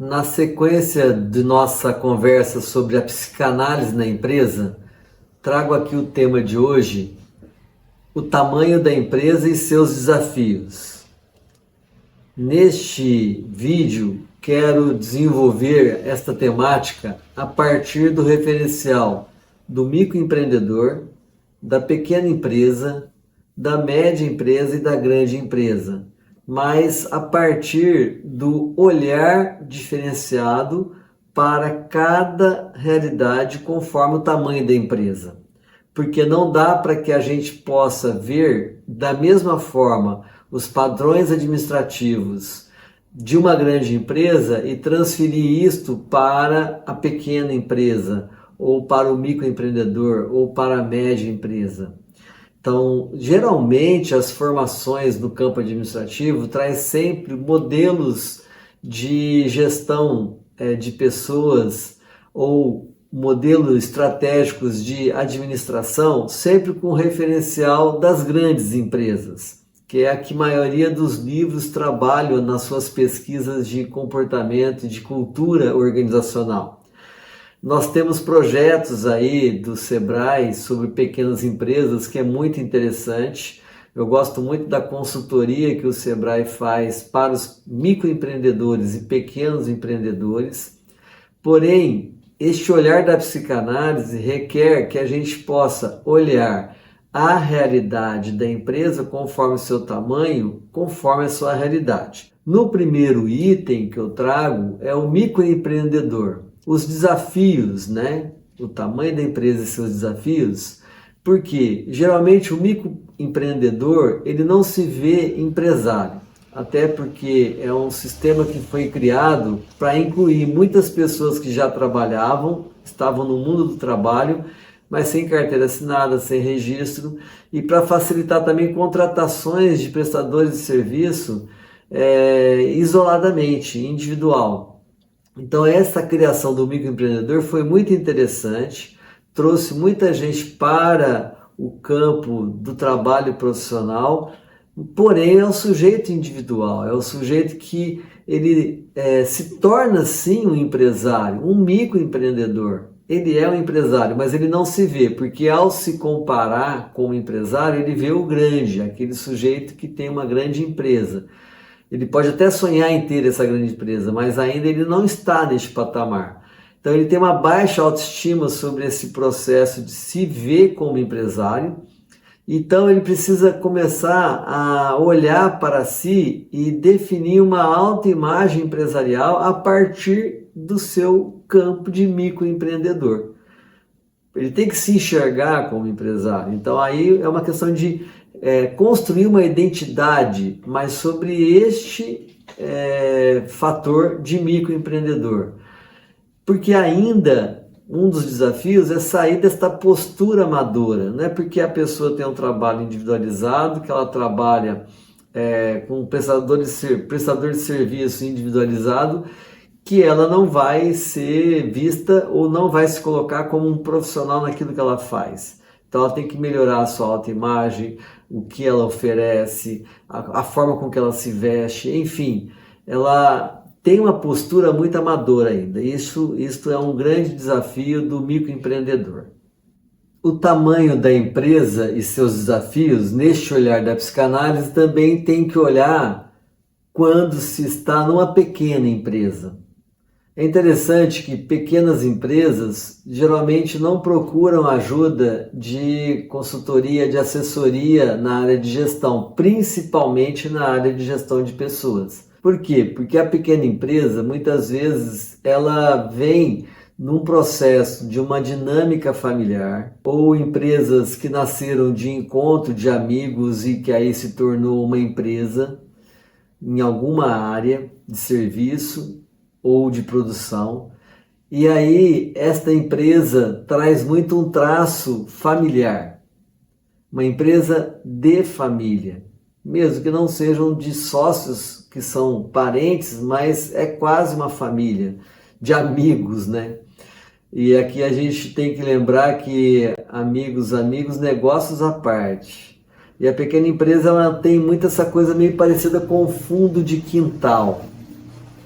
Na sequência de nossa conversa sobre a psicanálise na empresa, trago aqui o tema de hoje, o tamanho da empresa e seus desafios. Neste vídeo, quero desenvolver esta temática a partir do referencial do microempreendedor, da pequena empresa, da média empresa e da grande empresa, mas a partir do olhar diferenciado para cada realidade conforme o tamanho da empresa. Porque não dá para que a gente possa ver da mesma forma os padrões administrativos de uma grande empresa e transferir isto para a pequena empresa, ou para o microempreendedor, ou para a média empresa. Então, geralmente as formações no campo administrativo traz sempre modelos de gestão de pessoas ou modelos estratégicos de administração, sempre com referencial das grandes empresas, que é a que a maioria dos livros trabalham nas suas pesquisas de comportamento e de cultura organizacional. Nós temos projetos aí do Sebrae sobre pequenas empresas que é muito interessante. Eu gosto muito da consultoria que o Sebrae faz para os microempreendedores e pequenos empreendedores. Porém, este olhar da psicanálise requer que a gente possa olhar a realidade da empresa conforme o seu tamanho, conforme a sua realidade. No primeiro item que eu trago é o microempreendedor. Os desafios, né? O tamanho da empresa e seus desafios, porque geralmente o microempreendedor ele não se vê empresário, até porque é um sistema que foi criado para incluir muitas pessoas que já trabalhavam, estavam no mundo do trabalho, mas sem carteira assinada, sem registro, e para facilitar também contratações de prestadores de serviço isoladamente, individual. Então essa criação do microempreendedor foi muito interessante, trouxe muita gente para o campo do trabalho profissional, porém é o sujeito individual, é o sujeito que ele se torna sim um empresário, um microempreendedor. Ele é um empresário, mas ele não se vê, porque ao se comparar com o empresário, ele vê o grande, aquele sujeito que tem uma grande empresa. Ele pode até sonhar em ter essa grande empresa, mas ainda ele não está neste patamar. Então ele tem uma baixa autoestima sobre esse processo de se ver como empresário. Então ele precisa começar a olhar para si e definir uma autoimagem empresarial a partir do seu campo de microempreendedor. Ele tem que se enxergar como empresário. Então aí é uma questão de construir uma identidade, mas sobre este fator de microempreendedor. Porque ainda um dos desafios é sair desta postura amadora. Não é porque a pessoa tem um trabalho individualizado, que ela trabalha com um prestador de serviço individualizado, que ela não vai ser vista ou não vai se colocar como um profissional naquilo que ela faz. Então ela tem que melhorar a sua autoimagem, o que ela oferece, a forma com que ela se veste, enfim, ela tem uma postura muito amadora ainda. Isto é um grande desafio do microempreendedor. O tamanho da empresa e seus desafios, neste olhar da psicanálise, também tem que olhar quando se está numa pequena empresa. É interessante que pequenas empresas geralmente não procuram ajuda de consultoria, de assessoria na área de gestão, principalmente na área de gestão de pessoas. Por quê? Porque a pequena empresa, muitas vezes, ela vem num processo de uma dinâmica familiar, ou empresas que nasceram de encontro de amigos e que aí se tornou uma empresa em alguma área de serviço ou de produção, e aí esta empresa traz muito um traço familiar, uma empresa de família, mesmo que não sejam de sócios que são parentes, mas é quase uma família, de amigos, né? E aqui a gente tem que lembrar que amigos, negócios à parte. E a pequena empresa ela tem muito essa coisa meio parecida com o fundo de quintal.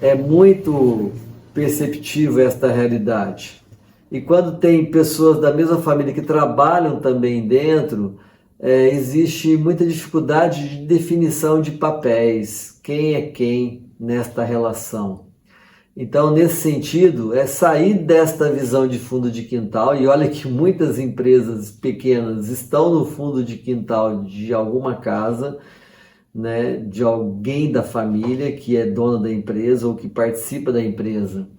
É muito perceptível esta realidade. E quando tem pessoas da mesma família que trabalham também dentro, existe muita dificuldade de definição de papéis, quem é quem nesta relação. Então, nesse sentido, é sair desta visão de fundo de quintal, e olha que muitas empresas pequenas estão no fundo de quintal de alguma casa, né, de alguém da família que é dono da empresa ou que participa da empresa.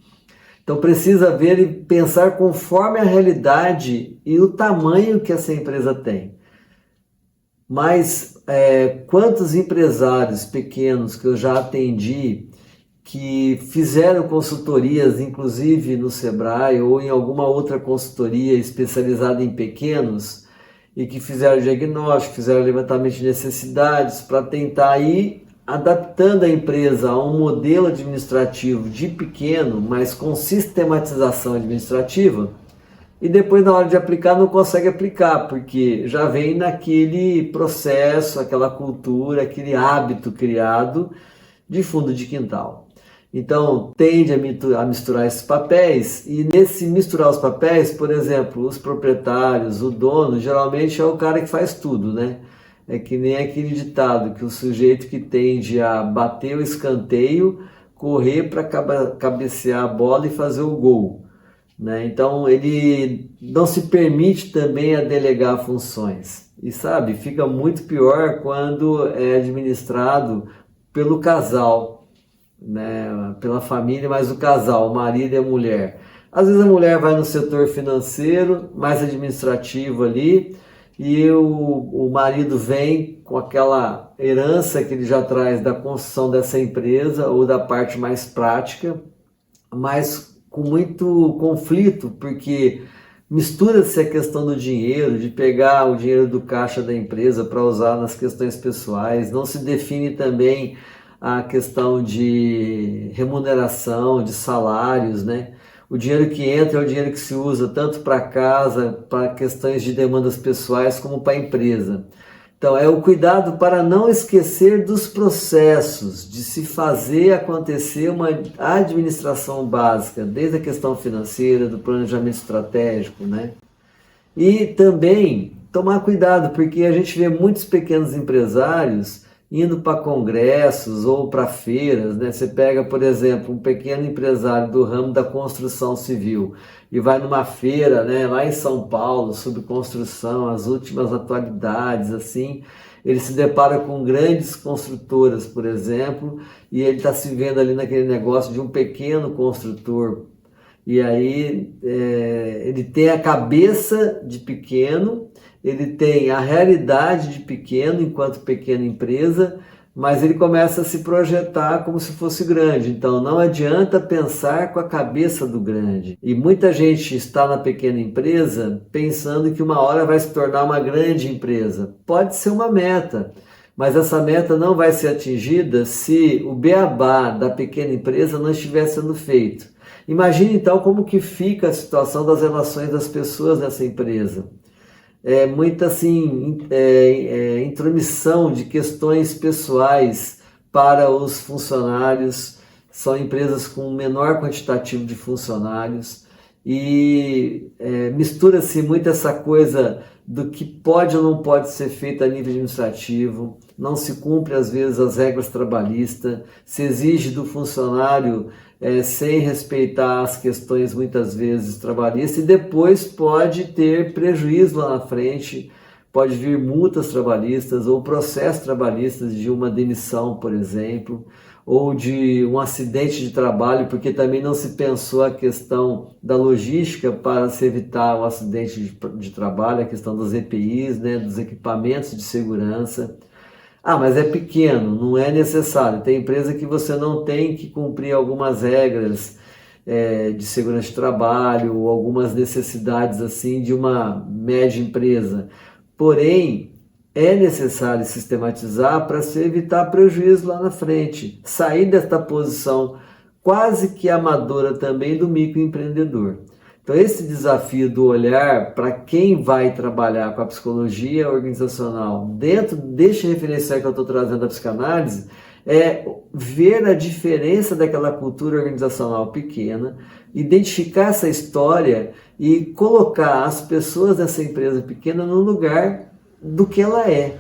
Então precisa ver e pensar conforme a realidade e o tamanho que essa empresa tem. Mas quantos empresários pequenos que eu já atendi que fizeram consultorias, inclusive no Sebrae ou em alguma outra consultoria especializada em pequenos, e que fizeram diagnóstico, fizeram levantamento de necessidades para tentar ir adaptando a empresa a um modelo administrativo de pequeno, mas com sistematização administrativa, e depois na hora de aplicar não consegue aplicar, porque já vem naquele processo, aquela cultura, aquele hábito criado de fundo de quintal. Então, tende a misturar esses papéis, e nesse misturar os papéis, por exemplo, os proprietários, o dono, geralmente é o cara que faz tudo, né? É que nem aquele ditado, que o sujeito que tende a bater o escanteio, correr para cabecear a bola e fazer o gol, né? Então, ele não se permite também a delegar funções. E sabe, fica muito pior quando é administrado pelo casal, né, pela família, mas o casal, o marido e a mulher. Às vezes a mulher vai no setor financeiro, mais administrativo ali, e o marido vem com aquela herança que ele já traz da construção dessa empresa ou da parte mais prática, mas com muito conflito, porque mistura-se a questão do dinheiro, de pegar o dinheiro do caixa da empresa para usar nas questões pessoais, não se define também a questão de remuneração, de salários, né? O dinheiro que entra é o dinheiro que se usa tanto para casa, para questões de demandas pessoais, como para a empresa. Então, é o cuidado para não esquecer dos processos, de se fazer acontecer uma administração básica, desde a questão financeira, do planejamento estratégico, né? E também tomar cuidado, porque a gente vê muitos pequenos empresários indo para congressos ou para feiras, né? Você pega, por exemplo, um pequeno empresário do ramo da construção civil e vai numa feira, né, lá em São Paulo, sobre construção, as últimas atualidades, assim, ele se depara com grandes construtoras, por exemplo, e ele está se vendo ali naquele negócio de um pequeno construtor. E aí ele tem a cabeça de pequeno, ele tem a realidade de pequeno enquanto pequena empresa, mas ele começa a se projetar como se fosse grande. Então não adianta pensar com a cabeça do grande. E muita gente está na pequena empresa pensando que uma hora vai se tornar uma grande empresa. Pode ser uma meta, mas essa meta não vai ser atingida se o beabá da pequena empresa não estiver sendo feito. Imagine então como que fica a situação das relações das pessoas nessa empresa. Muita assim, intromissão de questões pessoais para os funcionários. São empresas com menor quantitativo de funcionários e mistura-se muito essa coisa do que pode ou não pode ser feito a nível administrativo, não se cumpre às vezes as regras trabalhistas, se exige do funcionário sem respeitar as questões muitas vezes trabalhistas, e depois pode ter prejuízo lá na frente, pode vir multas trabalhistas ou processos trabalhistas de uma demissão, por exemplo, ou de um acidente de trabalho, porque também não se pensou a questão da logística para se evitar o acidente de trabalho, a questão dos EPIs, né, dos equipamentos de segurança. Ah, mas é pequeno, não é necessário. Tem empresa que você não tem que cumprir algumas regras de segurança de trabalho ou algumas necessidades assim de uma média empresa. Porém, é necessário sistematizar para se evitar prejuízo lá na frente. Sair desta posição quase que amadora também do microempreendedor. Então esse desafio do olhar para quem vai trabalhar com a psicologia organizacional dentro deste referencial que eu estou trazendo da psicanálise é ver a diferença daquela cultura organizacional pequena, identificar essa história e colocar as pessoas dessa empresa pequena no lugar do que ela é,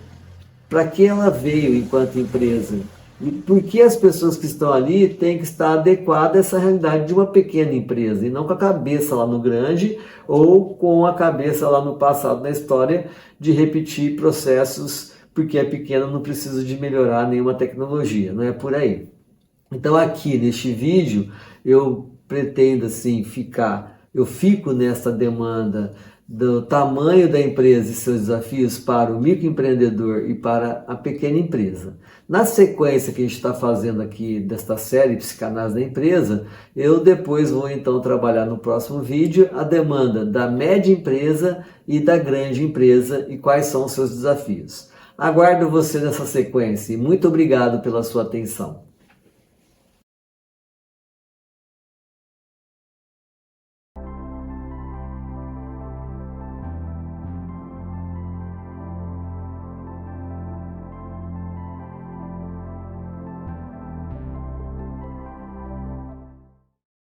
para que ela veio enquanto empresa. E por que as pessoas que estão ali têm que estar adequadas a essa realidade de uma pequena empresa, e não com a cabeça lá no grande ou com a cabeça lá no passado, na história, de repetir processos porque é pequena, não precisa de melhorar nenhuma tecnologia, não é por aí. Então aqui neste vídeo eu pretendo assim eu fico nessa demanda do tamanho da empresa e seus desafios para o microempreendedor e para a pequena empresa. Na sequência que a gente está fazendo aqui desta série Psicanálise da Empresa, eu depois vou então trabalhar no próximo vídeo a demanda da média empresa e da grande empresa e quais são os seus desafios. Aguardo você nessa sequência e muito obrigado pela sua atenção.